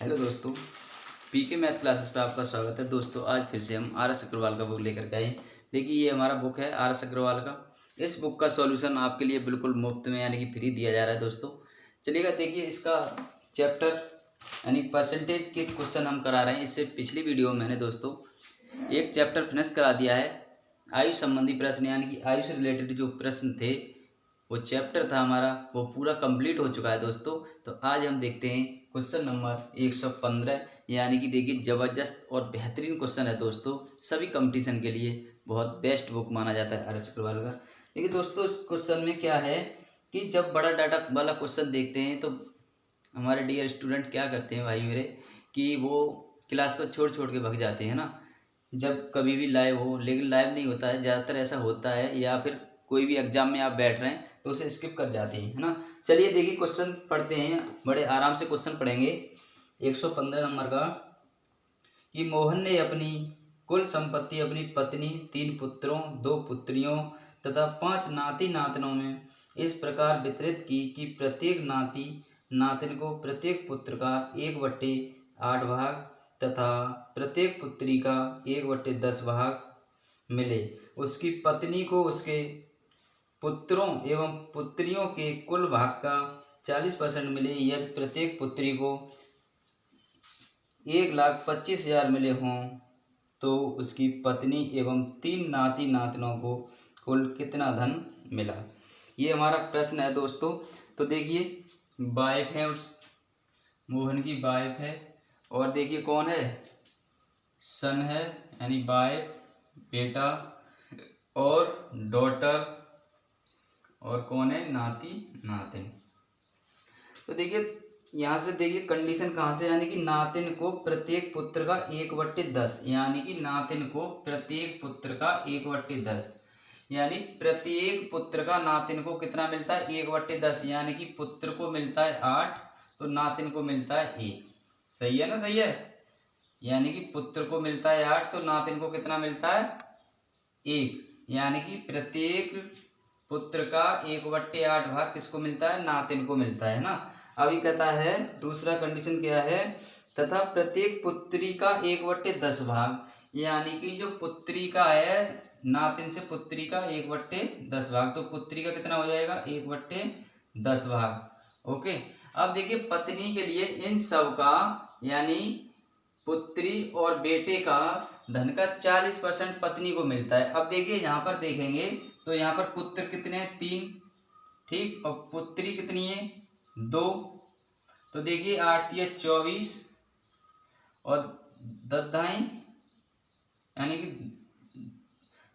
Hello दोस्तों, पीके math classes पे आपका स्वागत है। दोस्तों आज फिर से हम आर एस अग्रवाल का बुक लेकर के आए। देखिए ये हमारा बुक है आर एस अग्रवाल का। इस बुक का सॉल्यूशन आपके लिए बिल्कुल मुफ्त में यानी कि फ्री दिया जा रहा है दोस्तों। चलिएगा देखिए इसका चैप्टर यानी परसेंटेज के क्वेश्चन हम करा रहे हैं। इससे पिछली वीडियो में मैंने दोस्तों एक चैप्टर फिनिश करा दिया है। आयु संबंधी प्रश्न यानी कि आयु से रिलेटेड जो प्रश्न थे वो चैप्टर था हमारा, वो पूरा कंप्लीट हो चुका है दोस्तों। तो आज हम देखते हैं क्वेश्चन नंबर 115 यानी कि देखिए ज़बरदस्त और बेहतरीन क्वेश्चन है दोस्तों। सभी कंपटीशन के लिए बहुत बेस्ट बुक माना जाता है आर एस अग्रवाल का। देखिए दोस्तों इस क्वेश्चन में क्या है कि जब बड़ा डाटा वाला क्वेश्चन देखते हैं तो हमारे डियर स्टूडेंट क्या करते हैं भाई मेरे कि वो क्लास को छोड़ छोड़ के भाग जाते हैं ना, जब कभी भी लाइव हो। लेकिन लाइव नहीं होता है, ज़्यादातर ऐसा होता है, या फिर कोई भी एग्जाम में आप बैठ रहे हैं तो उसे स्किप कर जाते हैं, है ना। चलिए देखिए क्वेश्चन पढ़ते हैं, बड़े आराम से क्वेश्चन पढ़ेंगे। 115 नंबर का कि मोहन ने अपनी कुल संपत्ति अपनी पत्नी, 3 पुत्रों, 2 पुत्रियों तथा 5 नाती नातनों में इस प्रकार वितरित की कि प्रत्येक नाती नातिन को प्रत्येक पुत्र का 1/8 भाग तथा प्रत्येक पुत्री का 1/10 भाग मिले। उसकी पत्नी को उसके पुत्रों एवं पुत्रियों के कुल भाग का 40% मिले यदि प्रत्येक पुत्री को 1,25,000 मिले हों तो उसकी पत्नी एवं 3 नाती नातनों को कुल कितना धन मिला। ये हमारा प्रश्न है दोस्तों। तो देखिए वाइफ है, उस मोहन की वाइफ है, और देखिए कौन है, सन है यानी वाइफ बेटा, और डॉटर, और कौन है, नाती नातिन। तो देखिए यहाँ से देखिए कंडीशन कहाँ से, यानी कि नातिन को प्रत्येक पुत्र का 1/10, यानी कि नातिन को प्रत्येक पुत्र का 1/10, यानी प्रत्येक पुत्र का नातिन को कितना मिलता है, 1/10, यानी कि पुत्र को मिलता है 8 तो नातिन को मिलता है 1। सही है ना, सही है। यानी कि पुत्र को मिलता है 8 तो नातिन को कितना मिलता है 1, यानी कि प्रत्येक पुत्र का 1/8 भाग किसको मिलता है, नातिन को मिलता है ना। अभी कहता है दूसरा कंडीशन क्या है, तथा प्रत्येक पुत्री का 1/10 भाग, यानी कि जो पुत्री का है नातिन से पुत्री का 1/10 भाग, तो पुत्री का कितना हो जाएगा 1/10 भाग। ओके। अब देखिए पत्नी के लिए इन सब का यानी पुत्री और बेटे का धन का 40% पत्नी को मिलता है। अब देखिए यहाँ पर देखेंगे तो यहाँ पर पुत्र कितने हैं, 3, ठीक, और पुत्री कितनी है 2। तो देखिए 8 × 24 और 10 दाई यानी कि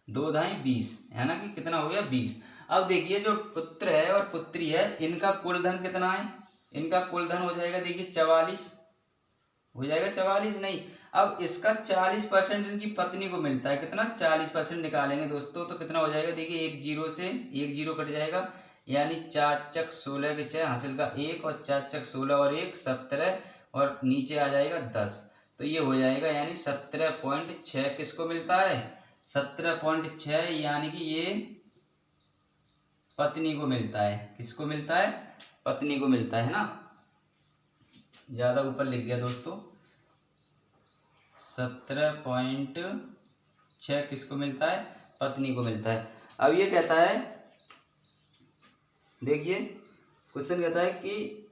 2 दाई 20, है ना, कि कितना हो गया 20। अब देखिए जो पुत्र है और पुत्री है इनका कुल धन कितना है, इनका कुल धन हो जाएगा देखिए 44, हो जाएगा 44 नहीं। अब इसका 40% इनकी पत्नी को मिलता है, कितना 40% निकालेंगे दोस्तों तो कितना हो जाएगा, देखिए 1 0 से 1 0 कट जाएगा, यानी 4 × 16 के 6 हासिल का 1 और 4 × 16 और 1 17 और नीचे आ जाएगा 10। तो ये हो जाएगा यानी 17.6 किसको मिलता है, 17.6, यानी कि ये पत्नी को मिलता है। किसको मिलता है, पत्नी को मिलता है ना, ज्यादा ऊपर लिख गया दोस्तों। 17.6 किसको मिलता है, पत्नी को मिलता है। अब ये कहता है, देखिए क्वेश्चन कहता है कि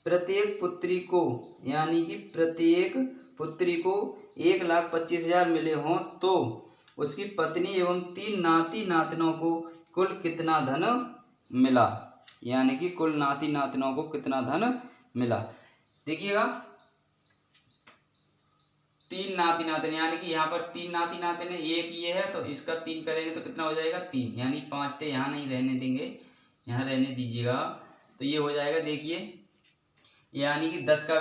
प्रत्येक पुत्री को यानी कि प्रत्येक पुत्री को 1,25,000 मिले हों तो उसकी पत्नी एवं 3 नाती नातनों को कुल कितना धन मिला, यानी कि कुल नाती नातनों को कितना धन मिला। देखिएगा 3 नाती नातिन, यानी कि यहाँ पर 3 नाती नातिन है, एक ये है तो इसका 3 करेंगे तो कितना हो जाएगा 3, यानी 5 थे, यहाँ नहीं रहने देंगे, यहाँ रहने दीजिएगा। तो ये हो जाएगा देखिए, यानी कि 10 का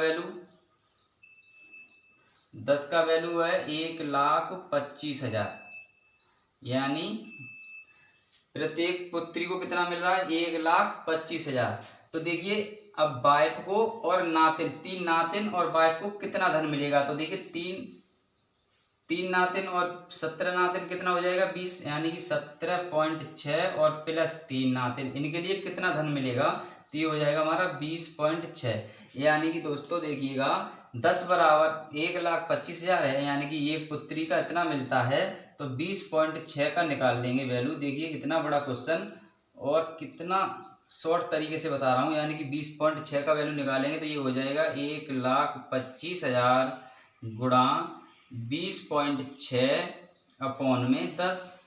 वैल्यू है 1,25,000, यानी प्रत्येक पुत्री को कितना मिल रहा है 1,25,000। तो देखिए अब वाइफ को और नातिन, 3 नातिन और वाइफ को कितना धन मिलेगा, तो देखिए 3 नातिन और 17 नातिन कितना हो जाएगा 20, यानी कि 17.6 और प्लस 3 नातिन, इनके लिए कितना धन मिलेगा, तो ये हो जाएगा हमारा 20.6। यानी कि दोस्तों देखिएगा 10 बराबर 1,25,000 है, यानी कि एक पुत्री का इतना मिलता है, तो 20.6 का निकाल देंगे वैल्यू। देखिए इतना बड़ा क्वेश्चन और कितना शॉर्ट तरीके से बता रहा हूँ। यानी कि 20.6 का वैल्यू निकालेंगे तो ये हो जाएगा 1,25,000 गुणा 20.6 अपॉन में 10।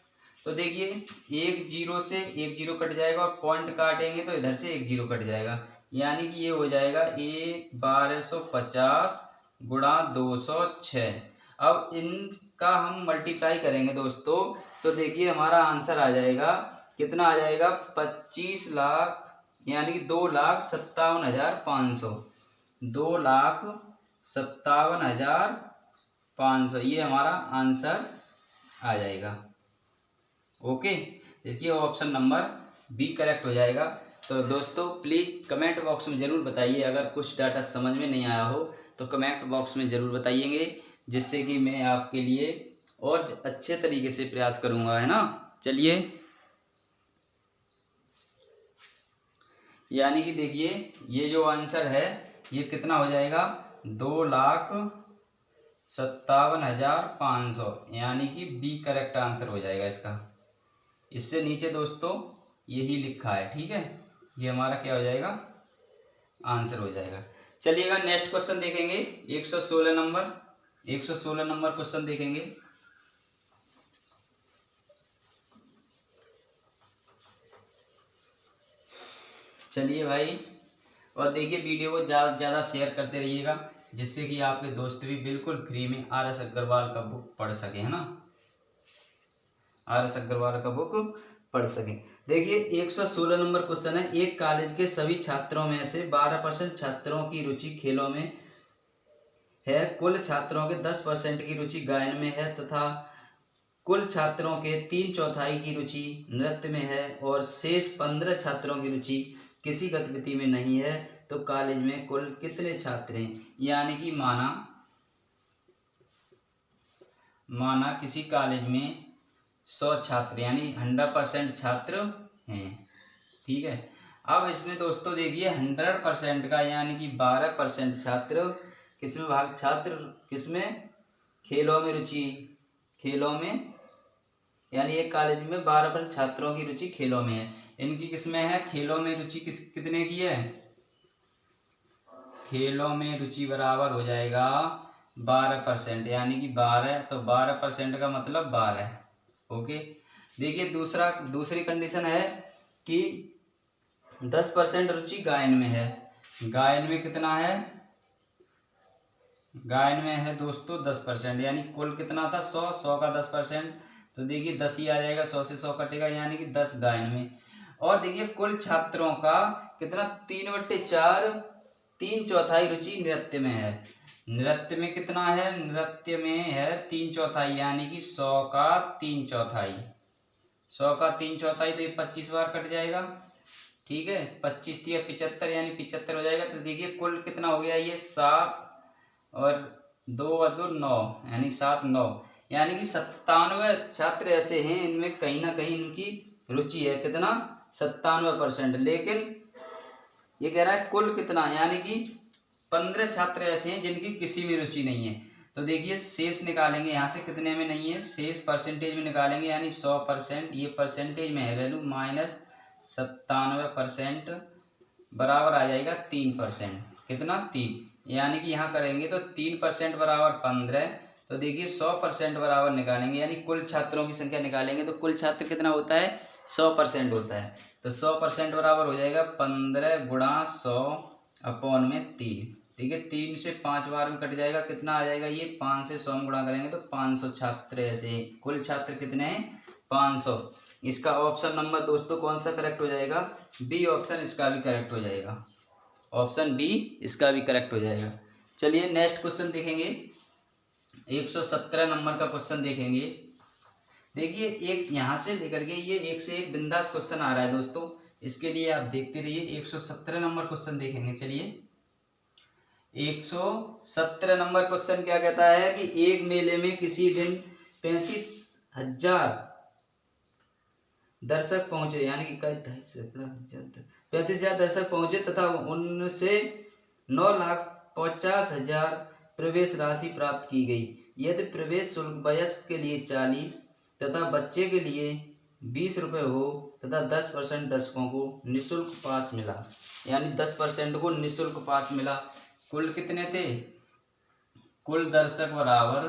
तो देखिए एक जीरो से एक जीरो कट जाएगा और पॉइंट काटेंगे तो इधर से एक जीरो कट जाएगा, यानी कि ये हो जाएगा 1250 गुणा 206। अब इनका हम मल्टीप्लाई करेंगे दोस्तों, तो देखिए हमारा आंसर आ जाएगा, कितना आ जाएगा 25 लाख, यानी कि 2,57,500, 2,57,500 ये हमारा आंसर आ जाएगा। ओके, इसकी ऑप्शन नंबर बी करेक्ट हो जाएगा। तो दोस्तों प्लीज़ कमेंट बॉक्स में ज़रूर बताइए, अगर कुछ डाटा समझ में नहीं आया हो तो कमेंट बॉक्स में ज़रूर बताइएंगे, जिससे कि मैं आपके लिए और अच्छे तरीके से प्रयास करूँगा, है ना। चलिए, यानी कि देखिए ये जो आंसर है ये कितना हो जाएगा 2,57,500, यानी कि बी करेक्ट आंसर हो जाएगा इसका। इससे नीचे दोस्तों यही लिखा है, ठीक है, ये हमारा क्या हो जाएगा आंसर हो जाएगा। चलिएगा नेक्स्ट क्वेश्चन देखेंगे, 116 नंबर क्वेश्चन देखेंगे। चलिए भाई, और देखिए वीडियो को ज़्यादा से ज़्यादा शेयर करते रहिएगा, जिससे कि आपके दोस्त भी बिल्कुल फ्री में RS अग्रवाल का बुक पढ़ सके, है ना, RS अग्रवाल का बुक पढ़ सके। देखिए 116 नंबर क्वेश्चन है, एक कॉलेज के सभी छात्रों में से 12% छात्रों की रुचि खेलों में है, कुल छात्रों के 10% की रुचि गायन में है तथा कुल छात्रों के 3/4 की रुचि नृत्य में है और शेष 15 छात्रों की रुचि किसी गतिविधि में नहीं है, तो कॉलेज में कुल कितने छात्र हैं। यानी कि माना किसी कॉलेज में 100 छात्र, यानी 100% छात्र हैं, ठीक है। अब इसमें दोस्तों देखिए 100% का, यानी कि 12% छात्र किसमें खेलों में रुचि, खेलों में, यानी एक कॉलेज में 12% छात्रों की रुचि खेलों में है। इनकी किसमें है, खेलों में रुचि कितने की है, खेलों में रुचि बराबर हो जाएगा 12%, यानी कि 12, तो 12% का मतलब 12। ओके, देखिए दूसरी कंडीशन है कि 10% रुचि गायन में है। गायन में कितना है, गायन में है दोस्तों 10%, यानी कुल कितना था 100 का 10%, तो देखिए 10 ही आ जाएगा, 100 से 100 कटेगा, यानी कि 10 गायन में। और देखिए कुल छात्रों का कितना 3/4, 3/4 रुचि नृत्य में है। नृत्य में कितना है, नृत्य में है 3/4, यानी कि 100 का 3/4, 100 का 3/4, तो ये 25 बार कट जाएगा, ठीक है, 25 या 75, यानी 75 हो जाएगा। तो देखिए कुल कितना हो गया, ये 7 और 2 और 2 9, यानी 7 9, यानी कि 97 छात्र ऐसे हैं इनमें कहीं ना कहीं इनकी रुचि है, कितना 97%। लेकिन ये कह रहा है कुल कितना, यानी कि 15 छात्र ऐसे हैं जिनकी किसी में रुचि नहीं है। तो देखिए शेष निकालेंगे, यहाँ से कितने में नहीं है, शेष परसेंटेज में निकालेंगे, यानी 100%, ये परसेंटेज में है वैल्यू, -97% बराबर आ जाएगा 3%, कितना 3, यानी कि यहाँ करेंगे तो 3% बराबर 15, तो देखिए 100% बराबर निकालेंगे, यानी कुल छात्रों की संख्या निकालेंगे तो कुल छात्र कितना होता है 100% होता है, तो 100% बराबर हो जाएगा 15 गुणा 100 अपॉन में 3, ठीक है, 3 से 5 बार में कट जाएगा, कितना आ जाएगा ये 5 से 100 में गुणा करेंगे तो 500 छात्र ऐसे, कुल छात्र कितने हैं 500। इसका ऑप्शन नंबर दोस्तों कौन सा करेक्ट हो जाएगा, बी ऑप्शन इसका भी करेक्ट हो जाएगा, ऑप्शन बी इसका भी करेक्ट हो जाएगा। चलिए नेक्स्ट क्वेश्चन देखेंगे, 117 नंबर का क्वेश्चन देखेंगे। देखिए एक यहाँ से लेकर के ये एक से एक बिंदास क्वेश्चन आ रहा है दोस्तों, इसके लिए आप देखते रहिए। 117 नंबर क्वेश्चन देखेंगे। चलिए 117 नंबर क्वेश्चन क्या कहता है कि एक मेले में किसी दिन 35,000 दर्शक पहुंचे, यानी कि 35,000 दर्शक पहुंचे तथा उनसे 9,50,000 प्रवेश राशि प्राप्त की गई। यदि प्रवेश शुल्क वयस्क के लिए 40 तथा बच्चे के लिए 20 रुपये हो तथा 10% दर्शकों को निःशुल्क पास मिला, यानी 10% को निःशुल्क पास मिला। कुल कितने थे? कुल दर्शक बराबर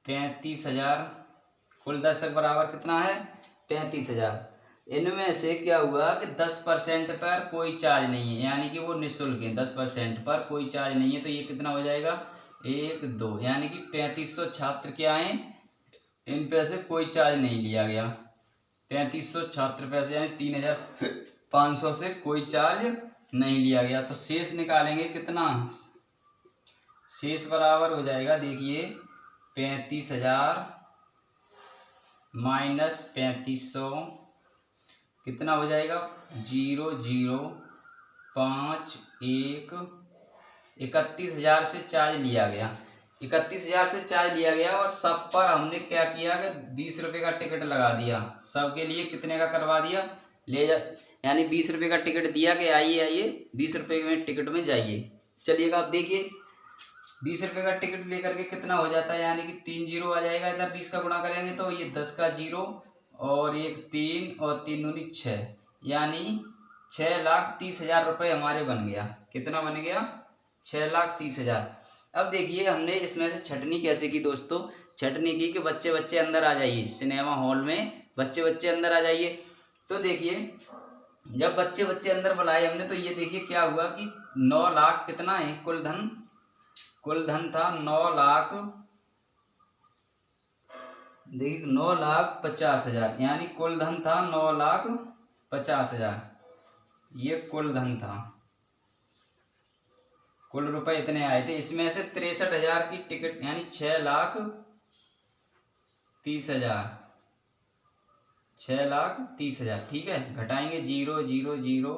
35,000। कुल दर्शक बराबर कितना है? 35,000। इनमें से क्या हुआ कि 10% पर कोई चार्ज नहीं है, यानी कि वो निःशुल्क है। 10% पर कोई चार्ज नहीं है, तो ये कितना हो जाएगा? 1, 2, यानी कि 3500 छात्र क्या हैं, इन पे से कोई चार्ज नहीं लिया गया। 3500 छात्र पैसे यानी 3,500 से कोई चार्ज नहीं लिया गया। तो शेष निकालेंगे कितना? शेष बराबर हो जाएगा, देखिए 35,000 माइनस 3500 कितना हो जाएगा? 0,051। 31,000 से चार्ज लिया गया। 31,000 से चार्ज लिया गया और सब पर हमने क्या किया कि 20 रुपये का टिकट लगा दिया। सबके लिए कितने का करवा दिया? ले जा, यानी 20 रुपये का टिकट दिया कि आइए 20 रुपये में टिकट में जाइए। चलिएगा आप देखिए 20 रुपये का टिकट लेकर के कितना हो जाता है, यानी कि 3 जीरो आ जाएगा। इधर 20 का गुणा करेंगे तो ये 10 का 0 और 1 3 और 3 दूनी 6, यानी 6,30,000 रुपये हमारे बन गया। कितना बन गया? 6,30,000। अब देखिए हमने इसमें से छटनी कैसे की दोस्तों? छटनी की कि बच्चे बच्चे अंदर आ जाइए, सिनेमा हॉल में बच्चे बच्चे अंदर आ जाइए। तो देखिए जब बच्चे बच्चे अंदर बुलाए हमने, तो ये देखिए क्या हुआ कि 9 लाख कितना है कुल धन था 9 लाख, देखिए 9,50,000, यानी कुल धन था 9,50,000। ये कुल धन था, कुल रुपए इतने आए थे। इसमें से 63,000 की टिकट यानी 6,30,000 6,30,000, ठीक है। घटाएंगे 0 0 0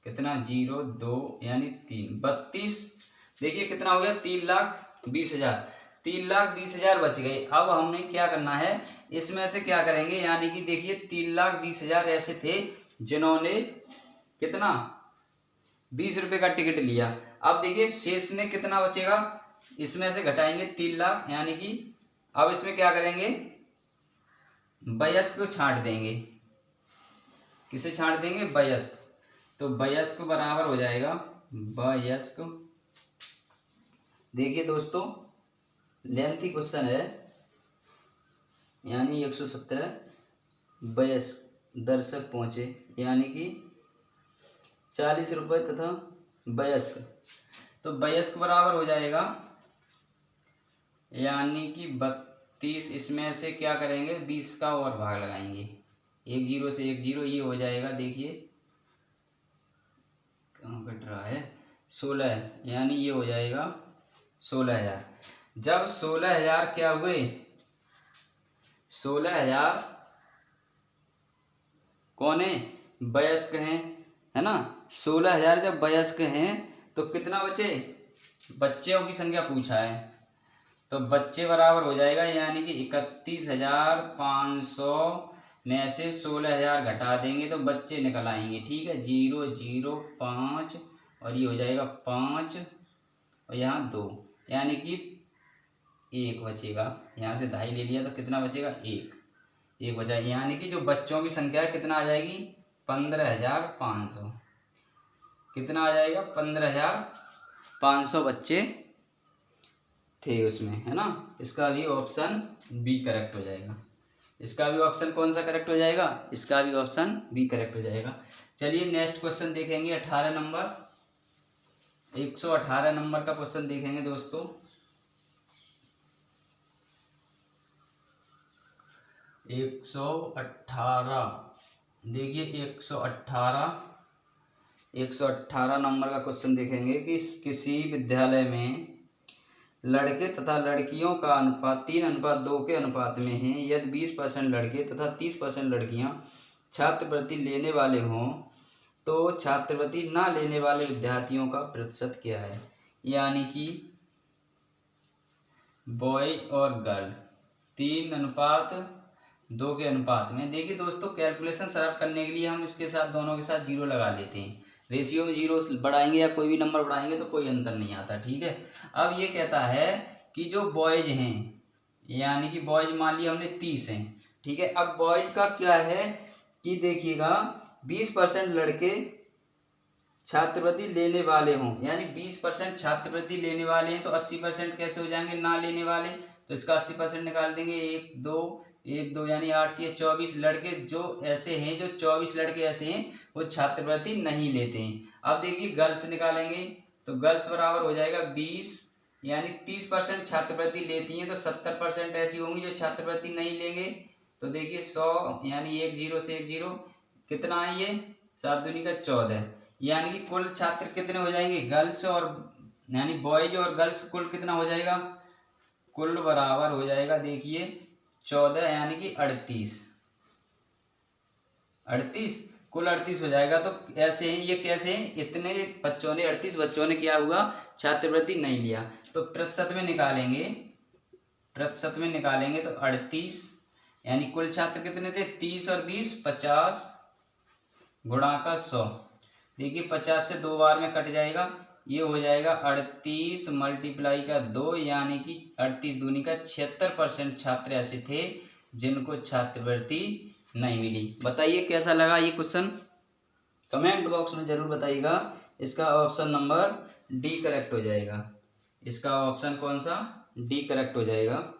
कितना 0 2 यानी 3 32। देखिए कितना हो गया? 3,20,000। 3,20,000 बच गए। अब हमने क्या करना है, इसमें से क्या करेंगे, यानी कि देखिए 3,20,000 ऐसे थे जिन्होंने कितना 20 रुपये का टिकट लिया। अब देखिए शेष ने कितना बचेगा, इसमें से घटाएंगे 3 लाख, यानी कि अब इसमें क्या करेंगे, वयस्क को छांट देंगे। किसे छांट देंगे? वयस्क। तो वयस्क बराबर हो जाएगा वयस्क। देखिए दोस्तों लेंथी क्वेश्चन है, यानी 117 वयस्क दर्शक पहुंचे, यानी कि 40 रुपये तथा वयस्क। तो वयस्क बराबर हो जाएगा यानी कि 32। इसमें से क्या करेंगे 20 का और भाग लगाएंगे, 1 0 से 1 0, ये हो जाएगा। देखिए कहाँ कट रहा है, 16, यानी ये हो जाएगा 16,000। जब 16,000 क्या हुए, 16,000 कौन है? वयस्क हैं, है ना। 16,000 जब वयस्क हैं तो कितना बचे? बच्चों की संख्या पूछा है, तो बच्चे बराबर हो जाएगा, यानी कि 31,500 में से 16,000 घटा देंगे तो बच्चे निकल आएंगे, ठीक है। 0 0 5 और ये हो जाएगा 5 और यहाँ 2, यानी कि 1 बचेगा। यहाँ से 2.5 ले लिया तो कितना बचेगा? 1 बचा, यानी कि जो बच्चों की संख्या है कितना आ जाएगी? 15,500। कितना आ जाएगा? 15,500 बच्चे थे उसमें, है ना। इसका भी ऑप्शन बी करेक्ट हो जाएगा। इसका भी ऑप्शन कौन सा करेक्ट हो जाएगा? इसका भी ऑप्शन बी करेक्ट हो जाएगा। चलिए नेक्स्ट क्वेश्चन देखेंगे 18 नंबर, 118 नंबर का क्वेश्चन देखेंगे दोस्तों। 118, देखिए 118 नंबर का क्वेश्चन देखेंगे कि किसी विद्यालय में लड़के तथा लड़कियों का अनुपात 3:2 के अनुपात में है। यदि 20% लड़के तथा 30% लड़कियां छात्रवृत्ति लेने वाले हों तो छात्रवृत्ति ना लेने वाले विद्यार्थियों का प्रतिशत क्या है, यानी कि बॉय और गर्ल। 3:2 के अनुपात में। देखिए दोस्तों, कैलकुलेशन सरल करने के लिए हम इसके साथ दोनों के साथ जीरो लगा लेते हैं। रेशियो में जीरो बढ़ाएंगे या कोई भी नंबर बढ़ाएंगे तो कोई अंतर नहीं आता, ठीक है। अब ये कहता है कि जो बॉयज हैं, यानी कि बॉयज मान लिया हमने 30 हैं, ठीक है। अब बॉयज का क्या है कि देखिएगा 20% लड़के छात्रवृत्ति लेने वाले हों, यानी 20% छात्रवृत्ति लेने वाले हैं, तो 80% कैसे हो जाएंगे ना लेने वाले, तो इसका 80% निकाल देंगे। 1 2 यानी 8 3 24 लड़के जो ऐसे हैं, जो 24 लड़के ऐसे हैं वो छात्रवृत्ति नहीं लेते हैं। अब देखिए गर्ल्स निकालेंगे, तो गर्ल्स बराबर हो जाएगा 20, यानी 30% छात्रवृत्ति लेती हैं, तो 70% ऐसी होंगी जो छात्रवृत्ति नहीं लेंगे। तो देखिए 100 यानी 1 0 से 1 0 कितना है ये 7 दूनी का 14, यानी कि कुल छात्र कितने हो जाएंगे, गर्ल्स और यानी बॉयज और गर्ल्स कुल कितना हो जाएगा, कुल बराबर हो जाएगा देखिए 14 यानी कि 38 कुल 38 हो जाएगा। तो ऐसे हैं, ये कैसे हैं, इतने बच्चों ने 38 बच्चों ने क्या हुआ छात्रवृत्ति नहीं लिया। तो प्रतिशत में निकालेंगे तो 38 यानी कुल छात्र कितने थे 30 और 20 50 गुणा का 100। देखिए 50 से 2 बार में कट जाएगा, ये हो जाएगा 38 मल्टीप्लाई का 2, यानी कि 38 दूनी का 76% छात्र ऐसे थे जिनको छात्रवृत्ति नहीं मिली। बताइए कैसा लगा ये क्वेश्चन, कमेंट बॉक्स में जरूर बताइएगा। इसका ऑप्शन नंबर डी करेक्ट हो जाएगा। इसका ऑप्शन कौन सा, डी करेक्ट हो जाएगा।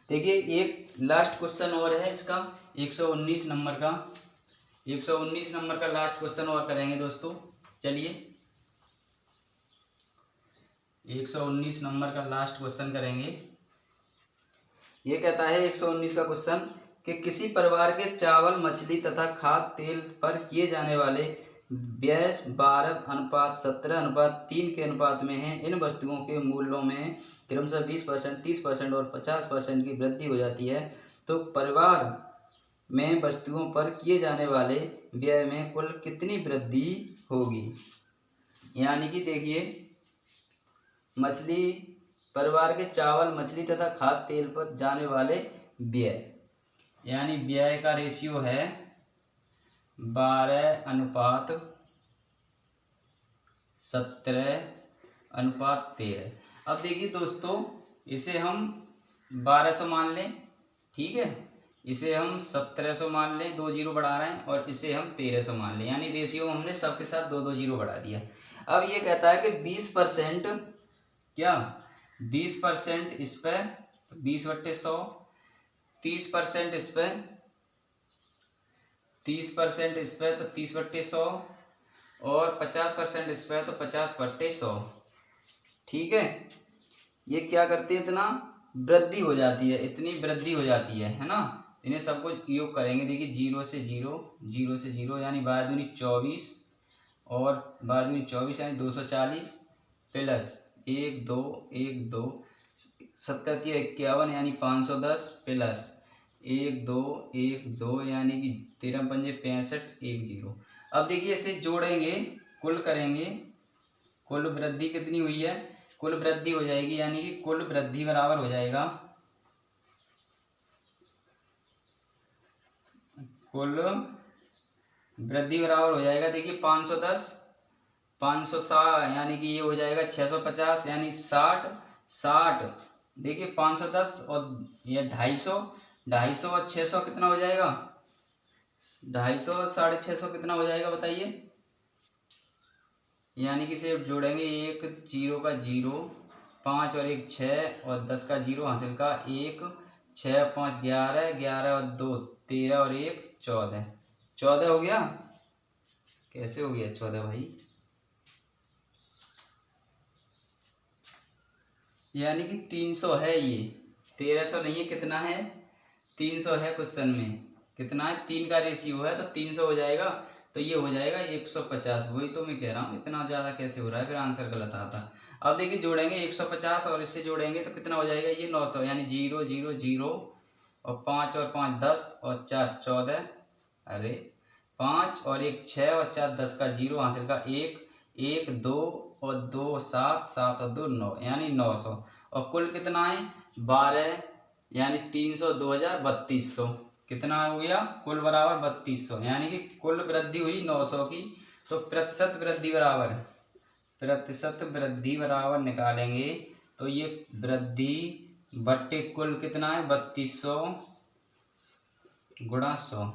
देखिए एक लास्ट क्वेश्चन और है इसका 119 नंबर का, 119 नंबर का लास्ट क्वेश्चन और करेंगे दोस्तों। चलिए 119 नंबर का लास्ट क्वेश्चन करेंगे। ये कहता है 119 का क्वेश्चन कि किसी परिवार के चावल मछली तथा खाद्य तेल पर किए जाने वाले व्यय 12:17:3 के अनुपात में है। इन वस्तुओं के मूल्यों में क्रमशः 20%, 30% और 50% की वृद्धि हो जाती है, तो परिवार में वस्तुओं पर किए जाने वाले व्यय में कुल कितनी वृद्धि होगी। यानी कि देखिए मछली परिवार के चावल मछली तथा खाद्य तेल पर जाने वाले व्यय, यानी व्यय का रेशियो है 12:17:13। अब देखिए दोस्तों इसे हम 1200 मान लें, ठीक है, इसे हम 1700 मान लें, 2 जीरो बढ़ा रहे हैं, और इसे हम 1300 मान लें, यानी रेशियो हमने सबके साथ 2 जीरो बढ़ा दिया। अब ये कहता है कि 20% क्या 20% इस पर 20/100, 30% इस पर 30% इस पर तो 30/100 और 50% इस पर तो 50/100, ठीक है। ये क्या करते हैं, इतना वृद्धि हो जाती है, इतनी वृद्धि हो जाती है ना। इन्हें सबको योग करेंगे, देखिए 0 से 0 यानी 12 दूनी 24 और 12 दूनी 24 यानी 240 प्लस 1 2 1 2 70 51 यानी 510 प्लस 1 2 1 2 यानी कि 13 पंजे 65 1 0। अब देखिए इसे जोड़ेंगे, कुल करेंगे, कुल वृद्धि कितनी हुई है, कुल वृद्धि हो जाएगी, यानी कि कुल वृद्धि बराबर हो जाएगा कुल वृद्धि बराबर हो जाएगा देखिए 510 560 यानी कि ये हो जाएगा 650 यानी 60 देखिए 510 और ये 250 और 600 कितना हो जाएगा, 250 और 650 कितना हो जाएगा बताइए। यानी कि सिर्फ जोड़ेंगे 1 0 का 0 5 और 1 6 और 10 का 0 हासिल का 1 6 5 11 11 और 2 13 और 1 14 हो गया। कैसे हो गया 14 भाई, यानी कि 300 है, ये 1300 नहीं है, कितना है 300 है। क्वेश्चन में कितना है, 3 का रेशियो है तो 300 हो जाएगा, तो ये हो जाएगा 150। वही तो मैं कह रहा हूँ इतना ज़्यादा कैसे हो रहा है, फिर आंसर गलत आता। अब देखिए जोड़ेंगे 150 और इससे जोड़ेंगे तो कितना हो जाएगा ये 900 यानी 0 0 0 और 5 और 5 10 और 4 14 अरे 5 और 1 6 और 4 10 का 0 हासिल का 1 1 2 और 2 7 7 और 2 9 यानी 900 और कुल कितना है 12 यानी 300 2200 कितना हो गया कुल बराबर 3200 यानी कि कुल वृद्धि हुई 900 की। तो प्रतिशत वृद्धि बराबर निकालेंगे तो ये वृद्धि बट्टे कुल कितना है 3200 गुणा 100।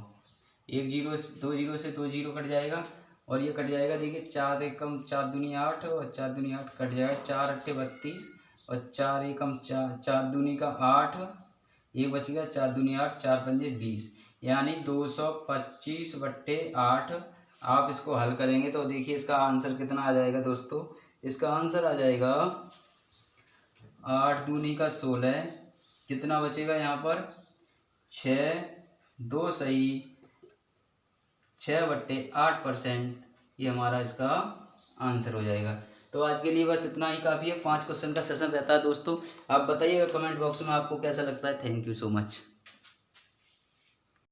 एक जीरो दो जीरो से दो जीरो कट जाएगा और ये कट जाएगा। देखिए 4 एकम 4 दूनी 8 और 4 दूनी 8 कट जाएगा। 4 अट्ठे 32 और 4 एकम 4 दूनी का 8 ये बच गया। 4 दूनी 8 4 पंजे 20 यानी 225/8। आप इसको हल करेंगे तो देखिए इसका आंसर कितना आ जाएगा दोस्तों। इसका आंसर आ जाएगा 8 दूनी का 16 कितना बचेगा यहाँ पर 6 2 सही 6/8%। ये हमारा इसका आंसर हो जाएगा। तो आज के लिए बस इतना ही काफ़ी है। 5 क्वेश्चन का सेशन रहता है दोस्तों। आप बताइएगा कमेंट बॉक्स में आपको कैसा लगता है। Thank you so much.